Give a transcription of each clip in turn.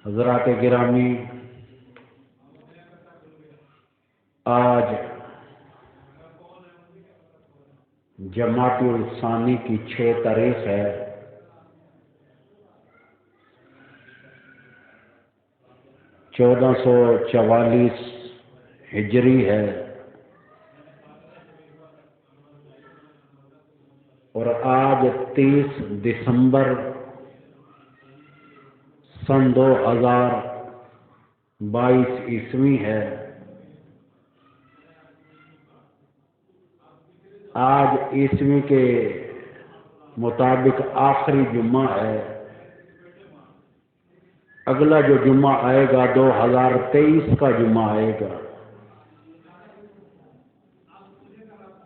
حضرات گرامی، آج جمادی الثانی کی 6 تاریخ ہے۔ چودہ سو 44 ہجری ہے اور آج 30 دسمبر سن 2022 عیسوی ہے۔ آج عیسوی کے مطابق آخری جمعہ ہے۔ اگلا جو جمعہ آئے گا 2023 کا جمعہ آئے گا۔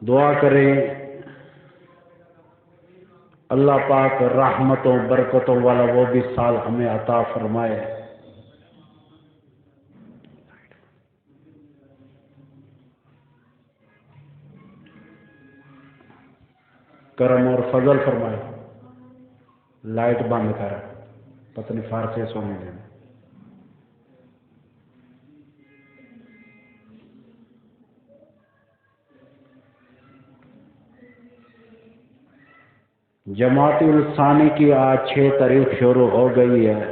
دعا کریں اللہ پاک رحمتوں برکتوں والا وہ بھی سال ہمیں عطا فرمائے۔ کرم اور فضل فرمائے۔ لائٹ بند کر، پتہ نہیں فارسی سونے دینا۔ جمادی الثانی کی آج 6 تاریخ شروع ہو گئی ہے۔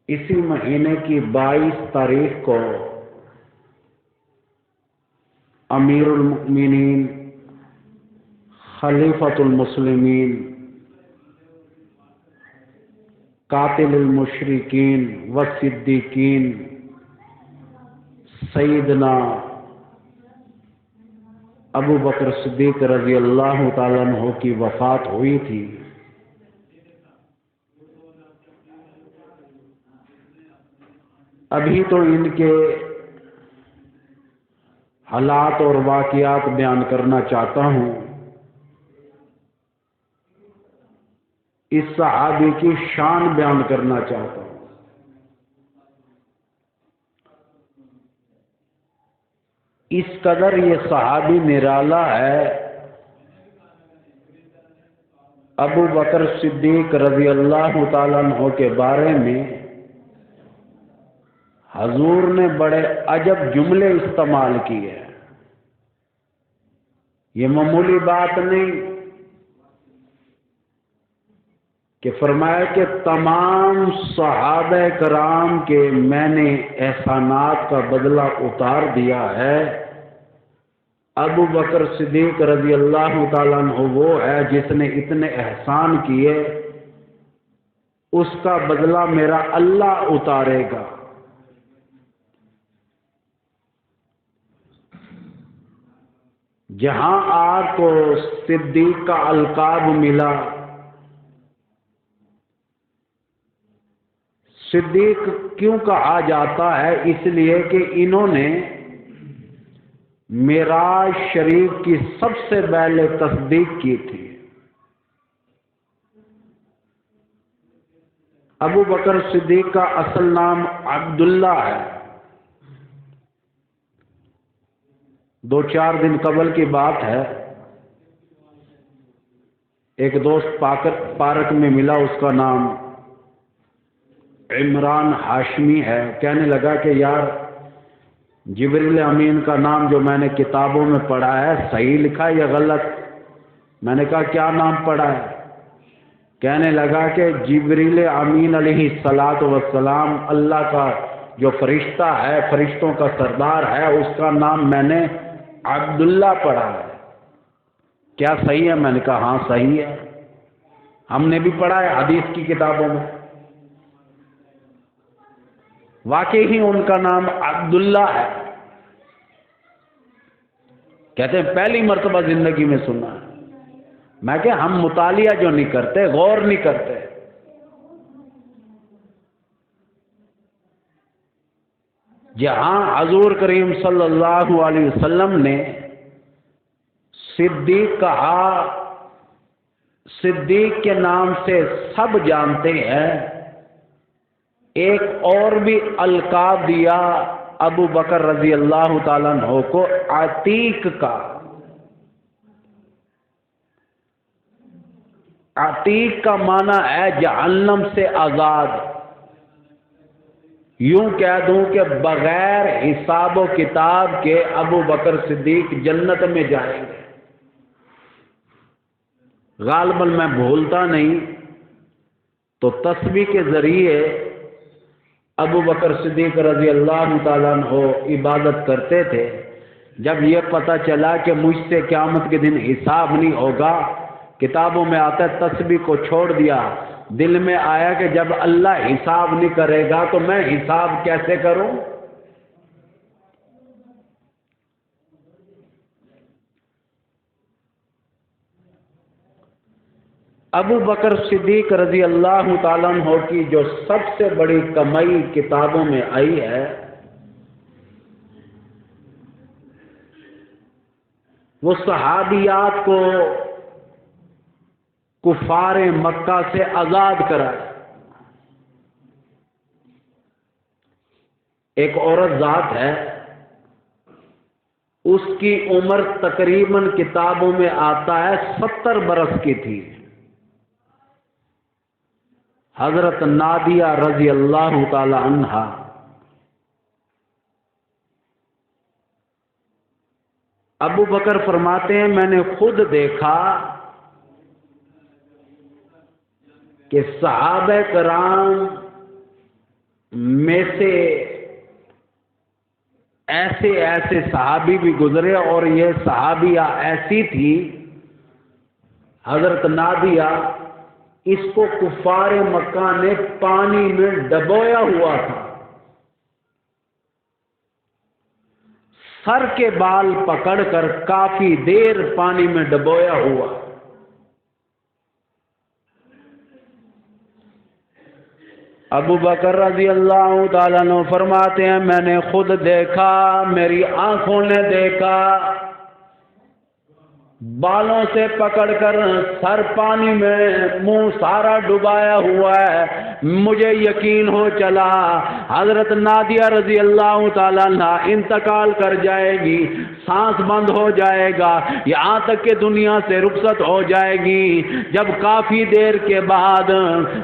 اسی مہینے کی 22 تاریخ کو امیر المؤمنین خلیفۃ المسلمین قاتل المشرکین والصدیقین سیدنا ابو بکر صدیق رضی اللہ تعالیٰ عنہ کی وفات ہوئی تھی۔ ابھی تو ان کے حالات اور واقعات بیان کرنا چاہتا ہوں۔ اس صحابی کی شان بیان کرنا چاہتا ہوں۔ اس قدر یہ صحابی نرالا ہے۔ ابو بکر صدیق رضی اللہ تعالیٰ عنہ کے بارے میں حضور نے بڑے عجب جملے استعمال کیے۔ یہ معمولی بات نہیں کہ فرمایا کہ تمام صحابہ کرام کے میں نے احسانات کا بدلہ اتار دیا ہے۔ ابو بکر صدیق رضی اللہ تعالیٰ عنہ وہ ہے جس نے اتنے احسان کیے، اس کا بدلہ میرا اللہ اتارے گا۔ جہاں آپ کو صدیق کا القاب ملا، صدیق کیوں کہا جاتا ہے؟ اس لیے کہ انہوں نے معراج شریف کی سب سے پہلے تصدیق کی تھی۔ ابو بکر صدیق کا اصل نام عبداللہ ہے۔ 2-4 دن قبل کی بات ہے، ایک دوست پارک میں ملا، اس کا نام عمران ہاشمی ہے۔ کہنے لگا کہ یار جبریل امین کا نام جو میں نے کتابوں میں پڑھا ہے صحیح لکھا ہے یا غلط؟ میں نے کہا کیا نام پڑھا ہے؟ کہنے لگا کہ جبریل امین علیہ السلام اللہ کا جو فرشتہ ہے، فرشتوں کا سردار ہے، اس کا نام میں نے عبداللہ پڑھا ہے۔ کیا صحیح ہے؟ میں نے کہا ہاں صحیح ہے، ہم نے بھی پڑھا ہے حدیث کی کتابوں میں۔ واقعی ہی ان کا نام عبداللہ ہے۔ کہتے ہیں پہلی مرتبہ زندگی میں سنا ہے۔ میں کہ ہم مطالعہ جو نہیں کرتے، غور نہیں کرتے۔ جہاں حضور کریم صلی اللہ علیہ وسلم نے صدیق کہا، صدیق کے نام سے سب جانتے ہیں، ایک اور بھی القاب دیا ابو بکر رضی اللہ تعالیٰ عنہ کو، عتیق کا۔ عتیق کا معنی ہے جہنم سے آزاد. یوں کہہ دوں کہ بغیر حساب و کتاب کے ابو بکر صدیق جنت میں جائیں گے. غالباً میں بھولتا نہیں تو تسبیح کے ذریعے ابو بکر صدیق رضی اللہ تعالیٰ عنہ عبادت کرتے تھے. جب یہ پتہ چلا کہ مجھ سے قیامت کے دن حساب نہیں ہوگا، کتابوں میں آتا ہے تسبیح کو چھوڑ دیا. دل میں آیا کہ جب اللہ حساب نہیں کرے گا تو میں حساب کیسے کروں؟ ابو بکر صدیق رضی اللہ تعالیٰ عنہ کی جو سب سے بڑی کمائی کتابوں میں آئی ہے وہ صحابیات کو کفار مکہ سے آزاد کرا. ایک عورت ذات ہے، اس کی عمر تقریباً کتابوں میں آتا ہے 70 برس کی تھی. حضرت نادیہ رضی اللہ تعالی عنہا ابو بکر فرماتے ہیں میں نے خود دیکھا کہ صحابہ کرام میں سے ایسے ایسے صحابی بھی گزرے اور یہ صحابیہ ایسی تھی. حضرت نادیہ اس کو کفار مکہ نے پانی میں ڈبویا ہوا تھا، سر کے بال پکڑ کر کافی دیر پانی میں ڈبویا ہوا. ابو بکر رضی اللہ تعالیٰ عنہ فرماتے ہیں میں نے خود دیکھا، میری آنکھوں نے دیکھا، بالوں سے پکڑ کر سر پانی میں، منہ سارا ڈبایا ہوا ہے. مجھے یقین ہو چلا حضرت نادیہ رضی اللہ تعالیٰ عنہ انتقال کر جائے گی، سانس بند ہو جائے گا، یہاں تک کہ دنیا سے رخصت ہو جائے گی. جب کافی دیر کے بعد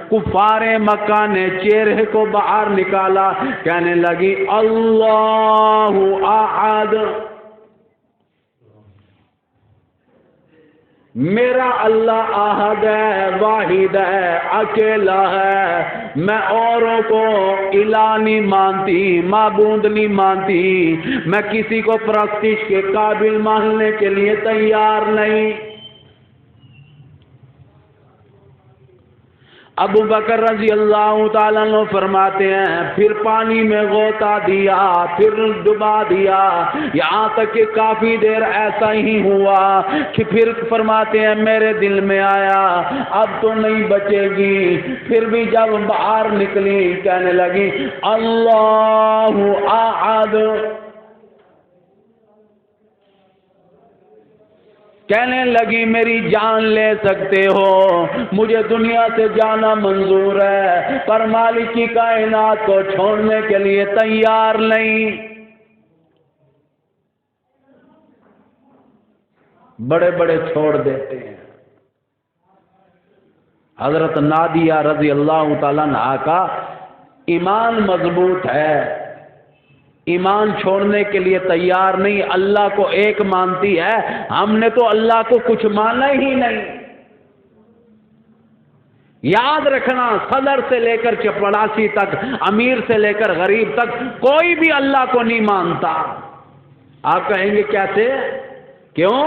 کفار مکہ نے چہرے کو باہر نکالا، کہنے لگی اللہ احد، میرا اللہ احد ہے، واحد ہے، اکیلا ہے. میں اوروں کو الہ نہیں مانتی، معبود نہیں مانتی، میں کسی کو پرستش کے قابل ماننے کے لیے تیار نہیں. ابو بکر رضی اللہ تعالیٰ عنہ فرماتے ہیں پھر پانی میں غوطہ دیا، پھر ڈبا دیا، یہاں تک کہ کافی دیر ایسا ہی ہوا کہ پھر فرماتے ہیں میرے دل میں آیا اب تو نہیں بچے گی. پھر بھی جب باہر نکلی کہنے لگی اللہ احد، کہنے لگی میری جان لے سکتے ہو، مجھے دنیا سے جانا منظور ہے، پر مالک کی کائنات کو چھوڑنے کے لیے تیار نہیں. بڑے بڑے چھوڑ دیتے ہیں. حضرت نادیہ رضی اللہ تعالیٰ عنہ کا ایمان مضبوط ہے، ایمان چھوڑنے کے لیے تیار نہیں، اللہ کو ایک مانتی ہے. ہم نے تو اللہ کو کچھ مانا ہی نہیں. یاد رکھنا صدر سے لے کر چپڑاسی تک، امیر سے لے کر غریب تک کوئی بھی اللہ کو نہیں مانتا. آپ کہیں گے کیسے؟ کیوں؟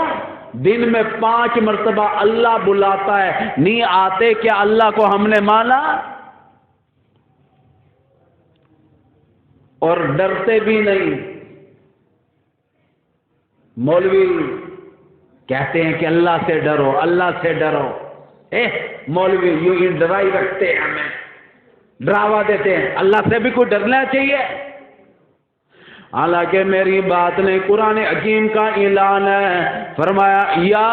دن میں 5 مرتبہ اللہ بلاتا ہے، نہیں آتے کیا اللہ کو ہم نے مانا؟ اور ڈرتے بھی نہیں. مولوی کہتے ہیں کہ اللہ سے ڈرو، اللہ سے ڈرو. مولوی یوں ہی ڈرائی رکھتے ہیں، ہمیں ڈراوا دیتے ہیں. اللہ سے بھی کوئی ڈرنا چاہیے. حالانکہ میری بات نہیں، قرآن حکیم کا اعلان ہے. فرمایا یا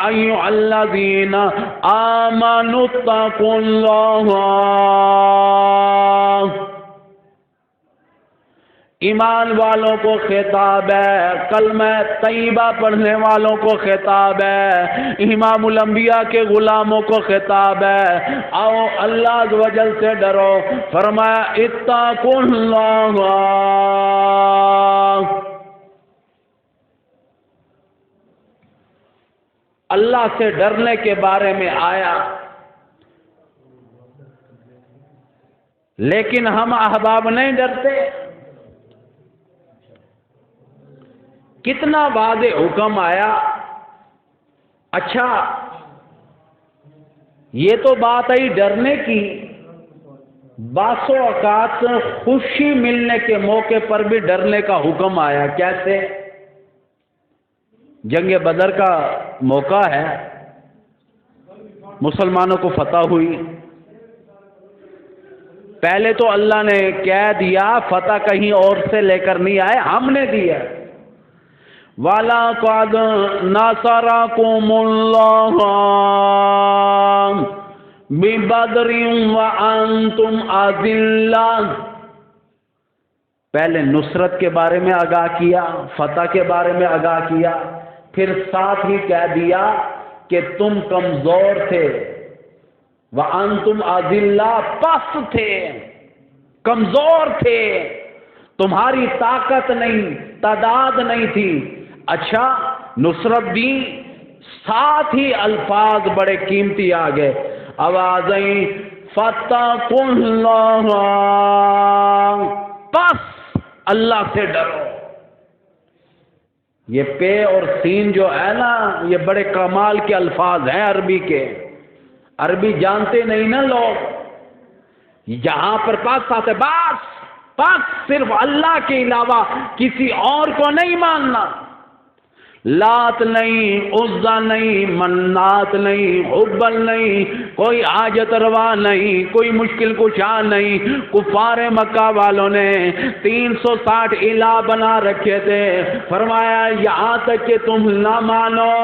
ایھا الذین آمنوا اتقوا اللہ، ایمان والوں کو خطاب ہے، کلمہ طیبہ پڑھنے والوں کو خطاب ہے، امام الانبیاء کے غلاموں کو خطاب ہے، آؤ اللہ عز و جل سے ڈرو۔ فرمایا اتقوا اللہ، اللہ سے ڈرنے کے بارے میں آیا، لیکن ہم احباب نہیں ڈرتے۔ کتنا واضح حکم آیا۔ اچھا یہ تو بات آئی ڈرنے کی، بعض اوقات خوشی ملنے کے موقع پر بھی ڈرنے کا حکم آیا۔ کیسے؟ جنگ بدر کا موقع ہے، مسلمانوں کو فتح ہوئی، پہلے تو اللہ نے کہہ دیا فتح کہیں اور سے لے کر نہیں آئے، ہم نے دیا۔ وَلَقَدْ نَصَرَكُمُ اللَّهُ بِبَدْرٍ وَأَنْتُمْ أَذِلَّةٌ، پہلے نصرت کے بارے میں آگاہ کیا، فتح کے بارے میں آگاہ کیا، پھر ساتھ ہی کہہ دیا کہ تم کمزور تھے، وَأَنْتُمْ أَذِلَّةٌ، پست تھے، کمزور تھے، تمہاری طاقت نہیں، تعداد نہیں تھی۔ اچھا نصرت دی، ساتھ ہی الفاظ بڑے قیمتی آ گئے، آوازیں فَاتَّقُوا اللَّهَ، بس اللہ سے ڈرو۔ یہ پے اور سین جو ہے نا، یہ بڑے کمال کے الفاظ ہیں عربی کے، عربی جانتے نہیں نا لوگ، یہاں پر پاس آتے، بس صرف اللہ کے علاوہ کسی اور کو نہیں ماننا، لات نہیں، عزا نہیں، منات نہیں، حبل نہیں، کوئی حاجت روا نہیں، کوئی مشکل کشا نہیں۔ کفار مکہ والوں نے 360 الہ بنا رکھے تھے، فرمایا یہاں تک کہ تم نہ مانو۔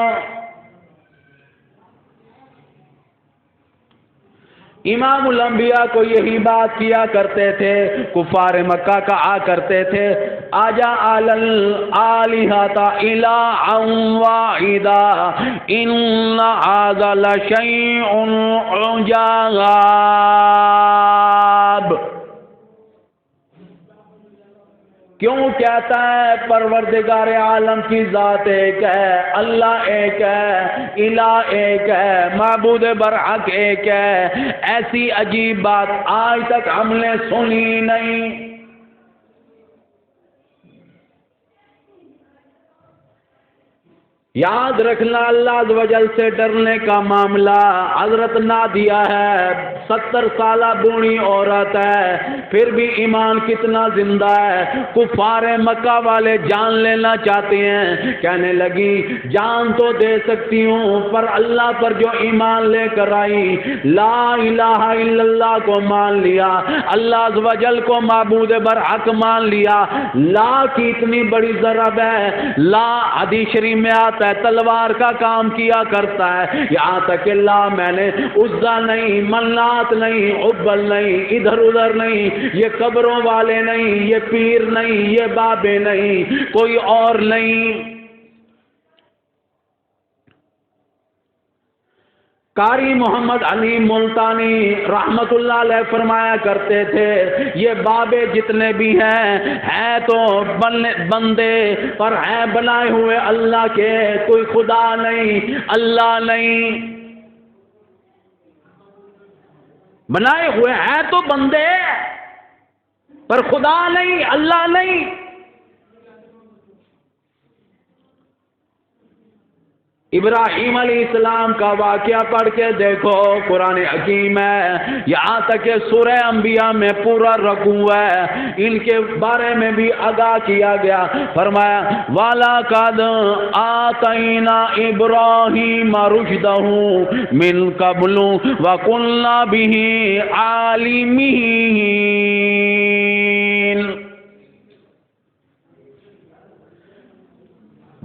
امام الانبیاء کو یہی بات کیا کرتے تھے، کفار مکہ کہا کرتے تھے آجا الالہۃ الہا واحدا ان ھذا لشیء عجاب۔ کیوں کہتا ہے پروردگار عالم کی ذات ایک ہے، اللہ ایک ہے، الہ ایک ہے، معبود برحق ایک ہے؟ ایسی عجیب بات آج تک ہم نے سنی نہیں۔ یاد رکھنا اللہ عز و جل سے ڈرنے کا معاملہ حضرت نہ دیا ہے، 70 سالہ بوڑھی عورت ہے پھر بھی ایمان کتنا زندہ ہے۔ کفار مکہ والے جان لینا چاہتے ہیں، کہنے لگی جان تو دے سکتی ہوں پر اللہ پر جو ایمان لے کر آئی، لا الہ الا اللہ کو مان لیا، اللہ عز و جل کو معبود برحق مان لیا، لا کی اتنی بڑی ضرب ہے، لا حدیث شریف میں آتا ہے تلوار کا کام کیا کرتا ہے، یہاں تک کہ لا میں نے عزا نہیں، منات نہیں، عبل نہیں، ادھر ادھر نہیں، یہ قبروں والے نہیں، یہ پیر نہیں، یہ بابے نہیں، کوئی اور نہیں۔ قاری محمد علی ملتانی رحمت اللہ علیہ فرمایا کرتے تھے یہ بابے جتنے بھی ہیں تو بندے پر ہیں بنائے ہوئے اللہ کے، کوئی خدا نہیں، اللہ نہیں، بنائے ہوئے ہیں تو بندے پر خدا نہیں، اللہ نہیں۔ ابراہیم علیہ السلام کا واقعہ پڑھ کے دیکھو، قرآن حکیم ہے، یہاں تک کہ سورہ انبیاء میں پورا رکوع ہے، ان کے بارے میں بھی آگاہ کیا گیا، فرمایا وَلَقَدْ آتَيْنَا إِبْرَاهِيمَ رُشْدَهُ مِنْ قَبْلُ وَكُنَّا بِهِ عَالِمِينَ۔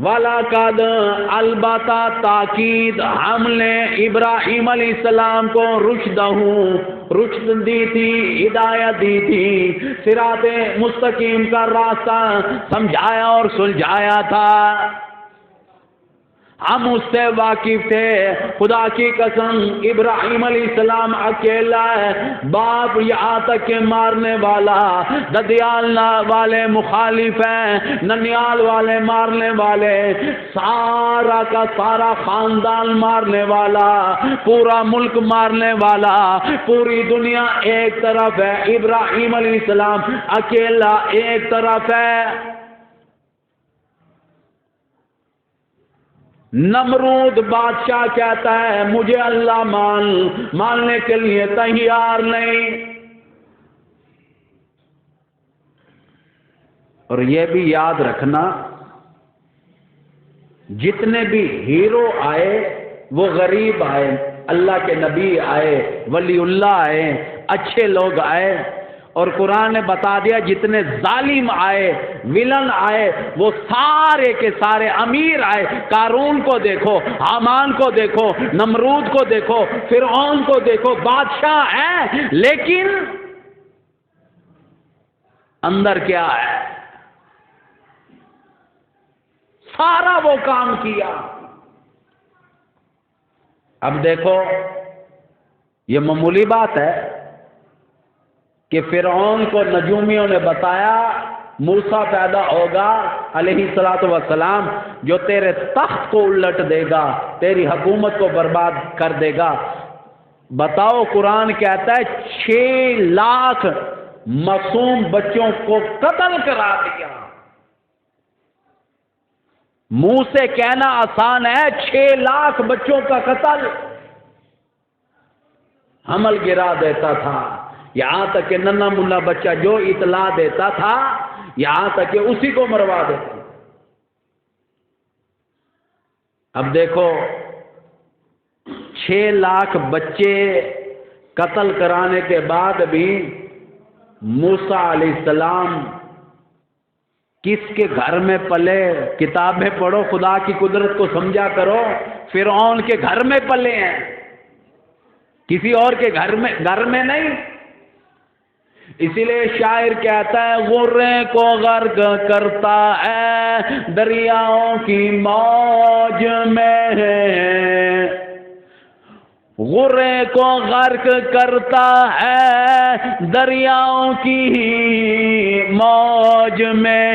وَلَقَدْ البتہ تاکید ہم نے ابراہیم علیہ السلام کو رشد دی تھی، ہدایت دی تھی، صراط مستقیم کا راستہ سمجھایا اور سلجھایا تھا۔ ہم اس سے واقف تھے۔ خدا کی قسم ابراہیم علیہ السلام اکیلا ہے، باپ یہاں تک کہ مارنے والا، ددیال والے مخالف ہیں، ننیال والے مارنے والے، سارا کا سارا خاندان مارنے والا، پورا ملک مارنے والا، پوری دنیا ایک طرف ہے، ابراہیم علیہ السلام اکیلا ایک طرف ہے۔ نمرود بادشاہ کہتا ہے مجھے اللہ ماننے کے لیے تیار نہیں۔ اور یہ بھی یاد رکھنا، جتنے بھی ہیرو آئے وہ غریب آئے، اللہ کے نبی آئے، ولی اللہ آئے، اچھے لوگ آئے، اور قرآن نے بتا دیا جتنے ظالم آئے، ولن آئے، وہ سارے کے سارے امیر آئے۔ قارون کو دیکھو، حامان کو دیکھو، نمرود کو دیکھو، فرعون کو دیکھو، بادشاہ ہیں لیکن اندر کیا ہے؟ سارا وہ کام کیا۔ اب دیکھو یہ معمولی بات ہے کہ فرعون کو نجومیوں نے بتایا موسیٰ پیدا ہوگا علیہ الصلوۃ والسلام جو تیرے تخت کو الٹ دے گا، تیری حکومت کو برباد کر دے گا۔ بتاؤ قرآن کہتا ہے 6 لاکھ معصوم بچوں کو قتل کرا دیا۔ منہ سے کہنا آسان ہے، 6 لاکھ بچوں کا قتل، حمل گرا دیتا تھا، یہاں تک کہ ننھا منا بچہ جو اطلاع دیتا تھا یہاں تک کہ اسی کو مروا دیتا۔ اب دیکھو 6 لاکھ بچے قتل کرانے کے بعد بھی موسیٰ علیہ السلام کس کے گھر میں پلے؟ کتابیں پڑھو، خدا کی قدرت کو سمجھا کرو۔ فرعون کے گھر میں پلے ہیں، کسی اور کے گھر میں نہیں۔ اسی لیے شاعر کہتا ہے غرے کو غرق کرتا ہے دریاؤں کی موج میں، غرے کو غرق کرتا ہے دریاؤں کی موج میں،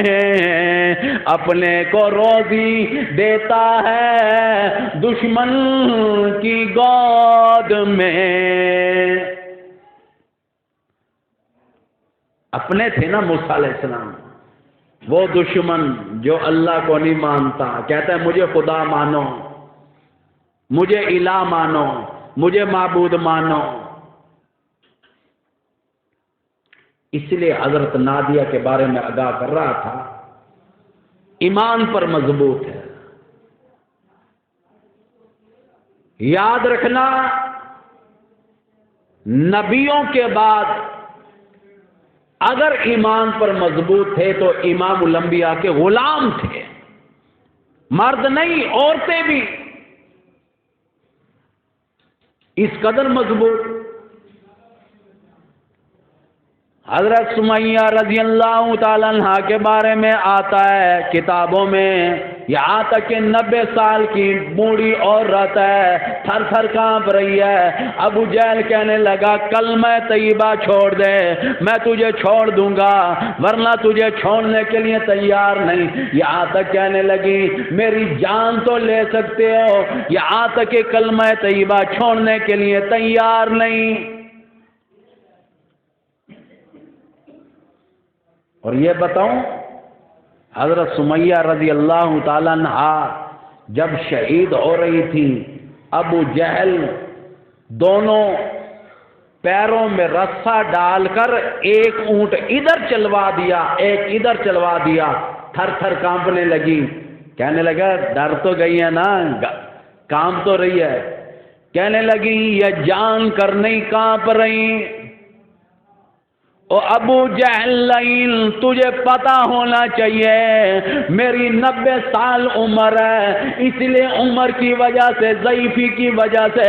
اپنے کو روزی دیتا ہے دشمن کی گود میں۔ اپنے تھے نا موسیٰ علیہ السلام، وہ دشمن جو اللہ کو نہیں مانتا، کہتا ہے مجھے خدا مانو، مجھے الہ مانو، مجھے معبود مانو۔ اس لیے حضرت نادیہ کے بارے میں آگاہ کر رہا تھا، ایمان پر مضبوط ہے۔ یاد رکھنا نبیوں کے بعد اگر ایمان پر مضبوط تھے تو امام الانبیاء کے غلام تھے، مرد نہیں، عورتیں بھی اس قدر مضبوط۔ حضرت سمیہ رضی اللہ تعالیٰ عنہ کے بارے میں آتا ہے کتابوں میں، یہاں تک کہ 90 سال کی بوڑھی عورت ہے، تھر تھر کانپ رہی ہے۔ ابو جہل کہنے لگا کلمہ طیبہ چھوڑ دے، میں تجھے چھوڑ دوں گا، ورنہ تجھے چھوڑنے کے لیے تیار نہیں۔ یہاں تک کہنے لگی میری جان تو لے سکتے ہو، یہاں تک کہ کلمہ طیبہ چھوڑنے کے لیے تیار نہیں۔ اور یہ بتاؤں حضرت سمیہ رضی اللہ تعالیٰ عنہ جب شہید ہو رہی تھی، ابو جہل دونوں پیروں میں رسا ڈال کر ایک اونٹ ادھر چلوا دیا، ایک ادھر چلوا دیا، تھر تھر کانپنے لگی۔ کہنے لگا ڈر تو گئی ہے نا، کانپ تو رہی ہے۔ کہنے لگی یہ جان کر نہیں کانپ رہی، او ابو جہل تجھے پتا ہونا چاہیے میری 90 سال عمر ہے، اس لیے عمر کی وجہ سے، ضعیفی کی وجہ سے،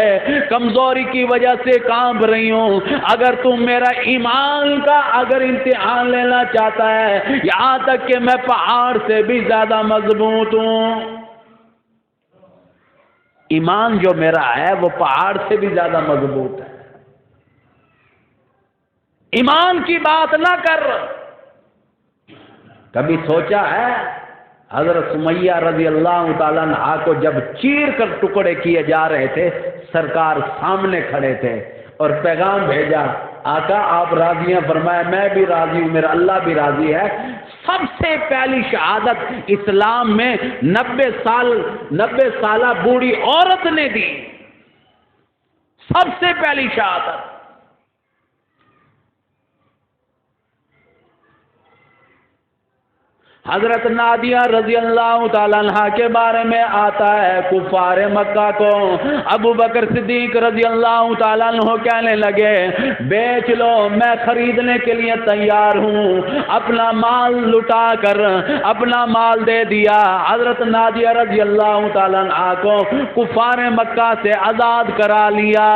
کمزوری کی وجہ سے کانپ رہی ہوں۔ اگر تم میرا ایمان کا اگر امتحان لینا چاہتا ہے، یہاں تک کہ میں پہاڑ سے بھی زیادہ مضبوط ہوں، ایمان جو میرا ہے وہ پہاڑ سے بھی زیادہ مضبوط ہے۔ ایمان کی بات نہ کر۔ کبھی سوچا ہے حضرت سمیہ رضی اللہ تعالیٰ عنہا کو جب چیر کر ٹکڑے کیے جا رہے تھے، سرکار سامنے کھڑے تھے اور پیغام بھیجا، آقا آپ راضی ہیں؟ فرمایا میں بھی راضی ہوں، میرا اللہ بھی راضی ہے۔ سب سے پہلی شہادت اسلام میں 90 سالہ بوڑھی عورت نے دی، سب سے پہلی شہادت۔ حضرت نادیہ رضی اللہ تعالیٰ عنہ کے بارے میں آتا ہے، کفار مکہ کو ابو بکر صدیق رضی اللہ تعالیٰ عنہ کہنے لگے بیچ لو، میں خریدنے کے لیے تیار ہوں، اپنا مال لٹا کر اپنا مال دے دیا۔ حضرت نادیہ رضی اللہ تعالیٰ عنہ کو کفار مکہ سے آزاد کرا لیا۔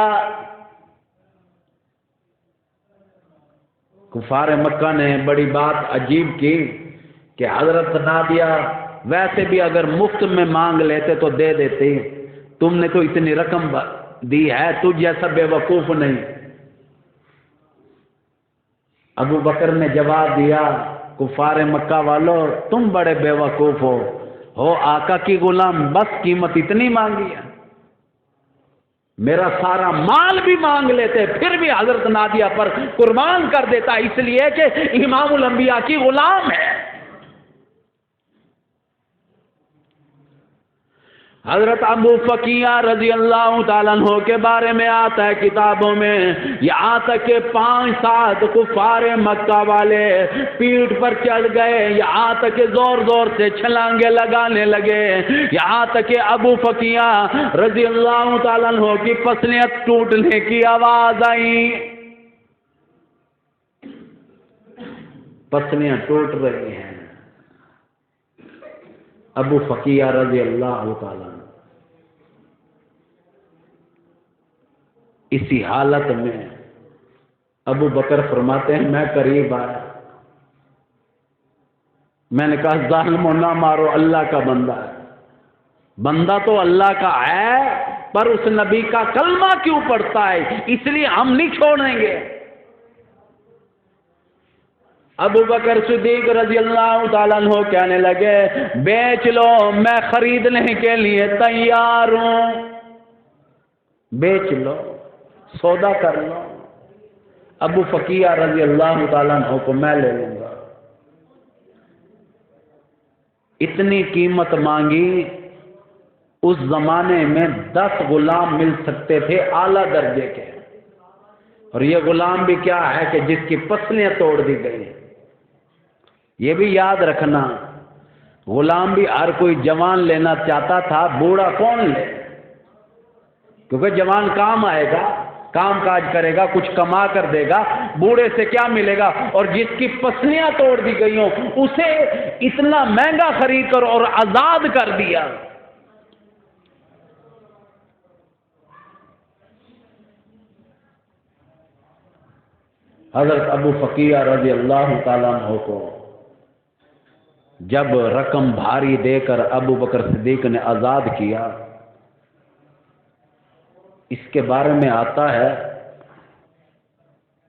کفار مکہ نے بڑی بات عجیب کی کہ حضرت نادیہ ویسے بھی اگر مفت میں مانگ لیتے تو دے دیتے، تم نے تو اتنی رقم دی ہے، تجھ جیسا بے وقوف نہیں۔ ابو بکر نے جواب دیا، کفار مکہ والوں تم بڑے بے وقوف ہو آقا کی غلام، بس قیمت اتنی مانگی ہے، میرا سارا مال بھی مانگ لیتے پھر بھی حضرت نادیہ پر قربان کر دیتا، اس لیے کہ امام الانبیاء کی غلام ہے۔ حضرت ابو فقیہ رضی اللہ تعالیٰ عنہ کے بارے میں آتا ہے کتابوں میں، یہاں تک کہ 5-7 کفار مکہ والے پیٹھ پر چڑھ گئے، یہاں تک کہ زور زور سے چھلانگے لگانے لگے، یہاں تک کہ ابو فقیہ رضی اللہ تعالیٰ عنہ کی پسلیاں ٹوٹنے کی آواز آئی، پسلیاں ٹوٹ رہی ہیں۔ ابو فقیہ رضی اللہ تعالیٰ اسی حالت میں ابو بکر فرماتے ہیں میں قریب آیا، میں نے کہا ظالموں نہ مارو، اللہ کا بندہ ہے، بندہ تو اللہ کا ہے پر اس نبی کا کلمہ کیوں پڑھتا ہے، اس لیے ہم نہیں چھوڑیں گے۔ ابو بکر صدیق رضی اللہ تعالیٰ عنہ کہنے لگے بیچ لو، میں خریدنے کے لیے تیار ہوں، بیچ لو، سودا کر لو، ابو فقیہ رضی اللہ تعالیٰ عنہ کو میں لے لوں گا۔ اتنی قیمت مانگی، اس زمانے میں 10 غلام مل سکتے تھے اعلیٰ درجے کے، اور یہ غلام بھی کیا ہے کہ جس کی پسلیاں توڑ دی گئی۔ یہ بھی یاد رکھنا، غلام بھی ہر کوئی جوان لینا چاہتا تھا، بوڑھا کون لے، کیونکہ جوان کام آئے گا، کام کاج کرے گا، کچھ کما کر دے گا، بوڑھے سے کیا ملے گا، اور جس کی پسلیاں توڑ دی گئی ہوں اسے اتنا مہنگا خرید کر اور آزاد کر دیا۔ حضرت ابو فقیہ رضی اللہ تعالیٰ عنہ کو جب رقم بھاری دے کر ابو بکر صدیق نے آزاد کیا، اس کے بارے میں آتا ہے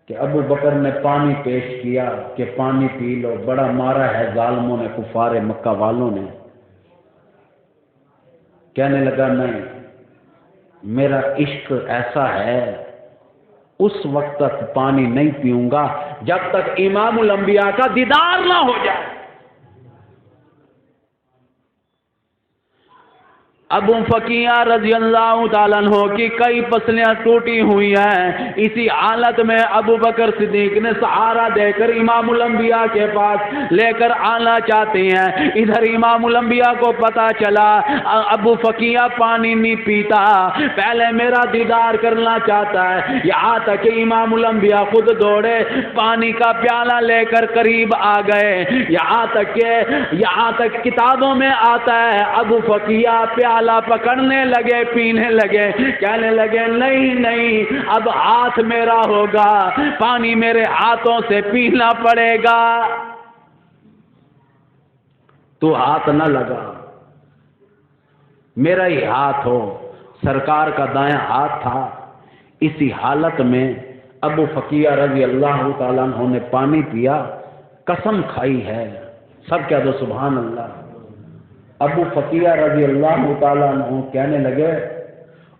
کہ ابو بکر نے پانی پیش کیا کہ پانی پی لو، بڑا مارا ہے ظالموں نے، کفار مکہ والوں نے۔ کہنے لگا نہیں، میرا عشق ایسا ہے، اس وقت تک پانی نہیں پیوں گا جب تک امام الانبیاء کا دیدار نہ ہو جائے۔ ابو فقیہ رضی اللہ تعالیٰ عنہ کی کئی پسلیاں ٹوٹی ہوئی ہیں. اسی حالت میں ابو بکر صدیق نے سہارا دے کر امام الانبیاء کے پاس لے کر آنا چاہتے ہیں. ادھر امام الانبیاء کو پتا چلا ابو فقیہ پانی نہیں پیتا، پہلے میرا دیدار کرنا چاہتا ہے. یہاں تک کہ امام الانبیاء خود دوڑے، پانی کا پیالہ لے کر قریب آ گئے. یہاں تک کتابوں میں آتا ہے ابو فقیہ پیالہ پکڑنے لگے، پینے لگے، کہنے لگے نہیں اب ہاتھ میرا ہوگا، پانی میرے ہاتھوں سے پینا پڑے گا. تو ہاتھ نہ لگا، میرا ہی ہاتھ ہو. سرکار کا دایاں ہاتھ تھا. اسی حالت میں ابو فقیہ رضی اللہ تعالیٰ عنہ نے پانی پیا، قسم کھائی ہے. سب کہہ دو سبحان اللہ. ابو فقیہ رضی اللہ تعالیٰ عنہ کہنے لگے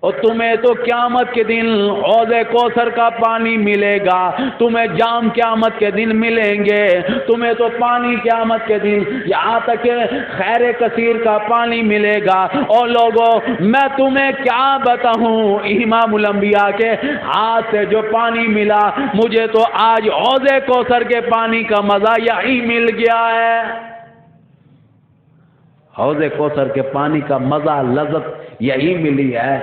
اور تمہیں تو قیامت کے دن حوض کوثر کا پانی ملے گا، تمہیں جام قیامت کے دن ملیں گے، تمہیں تو پانی قیامت کے دن یہاں تک کہ خیر کثیر کا پانی ملے گا. اور لوگوں میں تمہیں کیا بتاؤں، امام الانبیاء کے ہاتھ سے جو پانی ملا، مجھے تو آج حوض کوثر کے پانی کا مزہ یہی مل گیا ہے. حوض کوثر کے پانی کا مزہ، لذت یہی ملی ہے.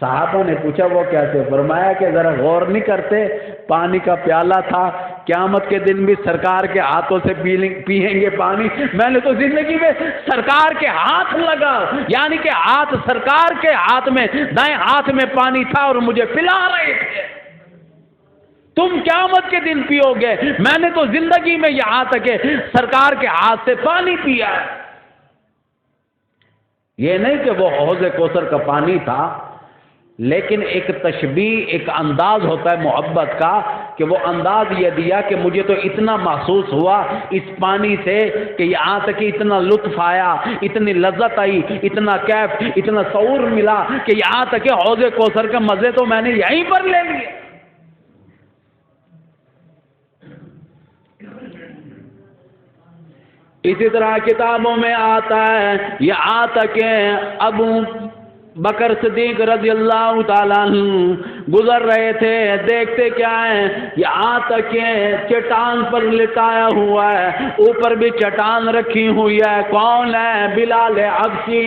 صحابہ نے پوچھا وہ کیسے؟ فرمایا کہ ذرا غور نہیں کرتے، پانی کا پیالہ تھا، قیامت کے دن بھی سرکار کے ہاتھوں سے پیئیں گے پانی. میں نے تو زندگی میں سرکار کے ہاتھ لگا، یعنی کہ ہاتھ سرکار کے ہاتھ میں، دائیں ہاتھ میں پانی تھا اور مجھے پلا رہے تھے. تم قیامت کے دن پیو گے، میں نے تو زندگی میں یہاں تک کہ سرکار کے ہاتھ سے پانی پیا. یہ نہیں کہ وہ حوض کوثر کا پانی تھا، لیکن ایک تشبیہ، ایک انداز ہوتا ہے محبت کا، کہ وہ انداز یہ دیا کہ مجھے تو اتنا محسوس ہوا اس پانی سے کہ یہاں تک کہ اتنا لطف آیا، اتنی لذت آئی، اتنا کیف، اتنا شعور ملا کہ یہاں تک کہ حوض کوثر کے مزے تو میں نے یہیں پر لے لیے. اسی طرح کتابوں میں آتا ہے، یہاں تک کہ ابو بکر صدیق رضی اللہ تعالیٰ عنہ گزر رہے تھے، دیکھتے کیا ہے، یہاں تک کہ چٹان پر لٹایا ہوا ہے، اوپر بھی چٹان رکھی ہوئی ہے. کون ہے؟ بلال حبشی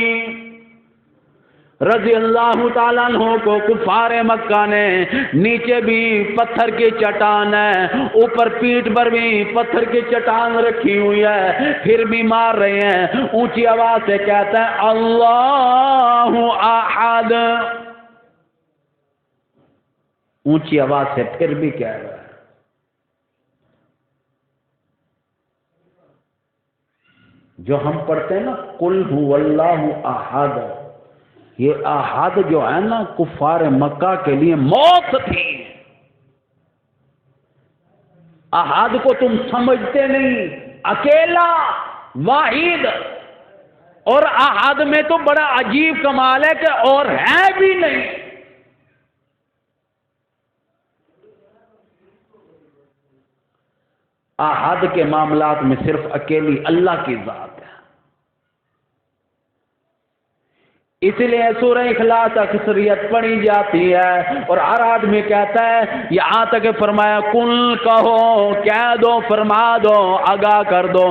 رضی اللہ تعالیٰ عنہ کو کفار مکہ نے نیچے بھی پتھر کی چٹان ہے، اوپر پیٹھ پر بھی پتھر کی چٹان رکھی ہوئی ہے، پھر بھی مار رہے ہیں. اونچی آواز سے کہتا ہے اللہ احد، اونچی آواز سے پھر بھی کہہ رہا ہے. جو ہم پڑھتے ہیں نا قل هو اللہ احد، یہ احد جو ہے نا کفار مکہ کے لیے موت تھی. احد کو تم سمجھتے نہیں، اکیلا، واحد. اور احد میں تو بڑا عجیب کمال ہے کہ اور ہے بھی نہیں. احد کے معاملات میں صرف اکیلی اللہ کی ذات ہے. اس لیے سورہ اخلاص اکثریت پڑھی جاتی ہے اور ہر آدمی کہتا ہے، یہاں تک کہ فرمایا کل کہو، کہہ دو، فرما دو، آگاہ کر دو،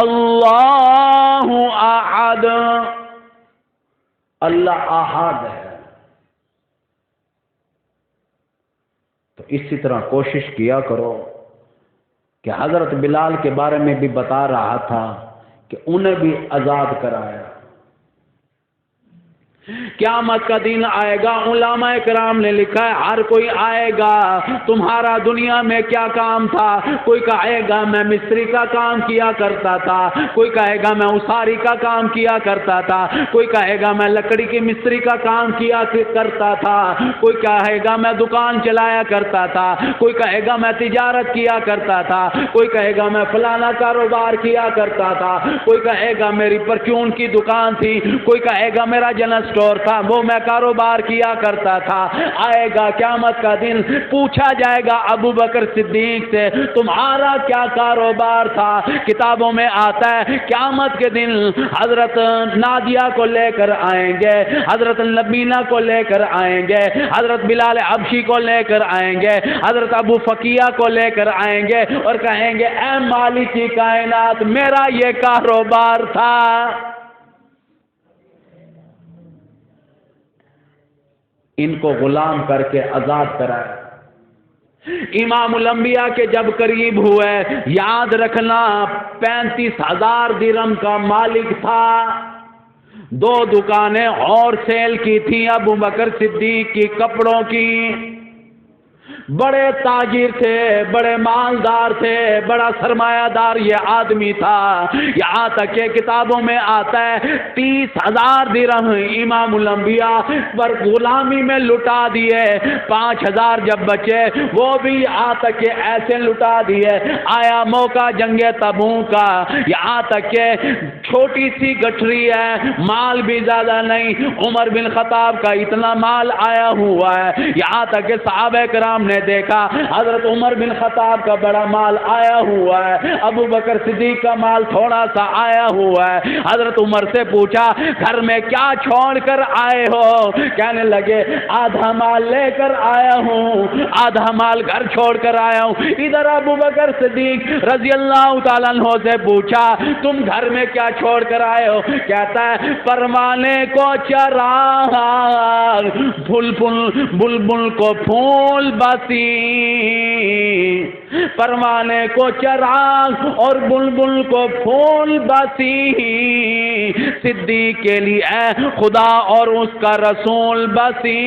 اللہ احد، اللہ احد ہے. تو اسی طرح کوشش کیا کرو کہ حضرت بلال کے بارے میں بھی بتا رہا تھا کہ انہیں بھی آزاد کرایا. قیامت کا دن آئے گا، علماء کرام نے لکھا ہے ہر کوئی آئے گا، تمہارا دنیا میں کیا کام تھا؟ کوئی کہے گا میں مستری کا کام کیا کرتا تھا، کوئی کہے گا میں اساری کا کام کیا کرتا تھا، کوئی کہے گا میں لکڑی کی مستری کا کام کیا کرتا تھا، کوئی کہے گا میں دکان چلایا کرتا تھا، کوئی کہے گا میں تجارت کیا کرتا تھا، کوئی کہے گا میں فلانا کاروبار کیا کرتا تھا، کوئی کہے گا میری پرچون کی دکان تھی، کوئی کہے گا میرا جنس اسٹور تھا، وہ میں کاروبار کیا کرتا تھا۔ آئے گا قیامت کا دن، پوچھا جائے گا ابو بکر صدیق سے تمہارا کیا کاروبار تھا؟ کتابوں میں آتا ہے قیامت کے دن حضرت نادیہ کو لے کر آئیں گے، حضرت لبینہ کو لے کر آئیں گے، حضرت بلال حبشی کو لے کر آئیں گے، حضرت ابو فقیہ کو لے کر آئیں گے اور کہیں گے اے مالک کی کائنات میرا یہ کاروبار تھا۔ ان کو غلام کر کے آزاد کرائے۔ امام الانبیاء کے جب قریب ہوئے، یاد رکھنا 35,000 درہم کا مالک تھا، 2 دکانیں اور سیل کی تھیں ابو بکر صدیق کی کپڑوں کی، بڑے تاجر تھے، بڑے مالدار تھے، بڑا سرمایہ دار یہ آدمی تھا۔ یہاں تک کہ کتابوں میں آتا ہے 30,000 درہم امام الانبیاء پر غلامی میں لٹا دیے، 5,000 جب بچے وہ بھی یہاں تک کہ ایسے لٹا دیے۔ آیا موقع جنگ تبوک کا، یہاں تک کہ چھوٹی سی گٹھری ہے، مال بھی زیادہ نہیں، عمر بن خطاب کا اتنا مال آیا ہوا ہے، یہاں تک کہ صحابہ کرام نے دیکھا حضرت عمر بن خطاب کا بڑا مال آیا ہوا ہے، ابو بکر صدیق کا مال تھوڑا سا آیا ہوا ہے۔ حضرت عمر سے پوچھا گھر میں کیا چھوڑ کر آئے ہو؟ کہنے لگے آدھا مال لے کر آیا ہوں، آدھا مال گھر چھوڑ کر آیا ہوں۔ ادھر ابو بکر صدیق رضی اللہ تعالیٰ عنہ سے پوچھا تم گھر میں کیا چھوڑ کر آئے ہو؟ کہتا ہے پروانے کو چراغ، بلبل کو پھول بسی، پروانے کو چراغ اور بلبل کو پھول بسی، صدیق کے لیے خدا اور اس کا رسول بسی،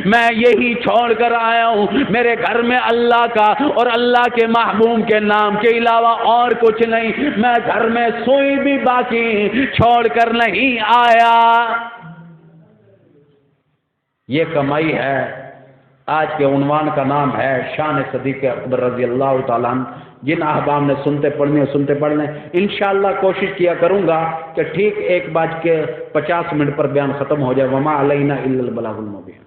میں یہی چھوڑ کر آیا ہوں، میرے گھر میں اللہ کا اور اللہ کے محبوب کے نام کے علاوہ اور کچھ نہیں، میں گھر میں سوئی بھی باقی چھوڑ کر نہیں آیا۔ یہ کمائی ہے۔ آج کے عنوان کا نام ہے شان صدیق اکبر رضی اللہ تعالیٰ عنہ۔ جن احباب نے سنتے پڑھ لیں، انشاءاللہ کوشش کیا کروں گا کہ ٹھیک 1:50 پر بیان ختم ہو جائے۔ وما علینا الا البلاغ المبین۔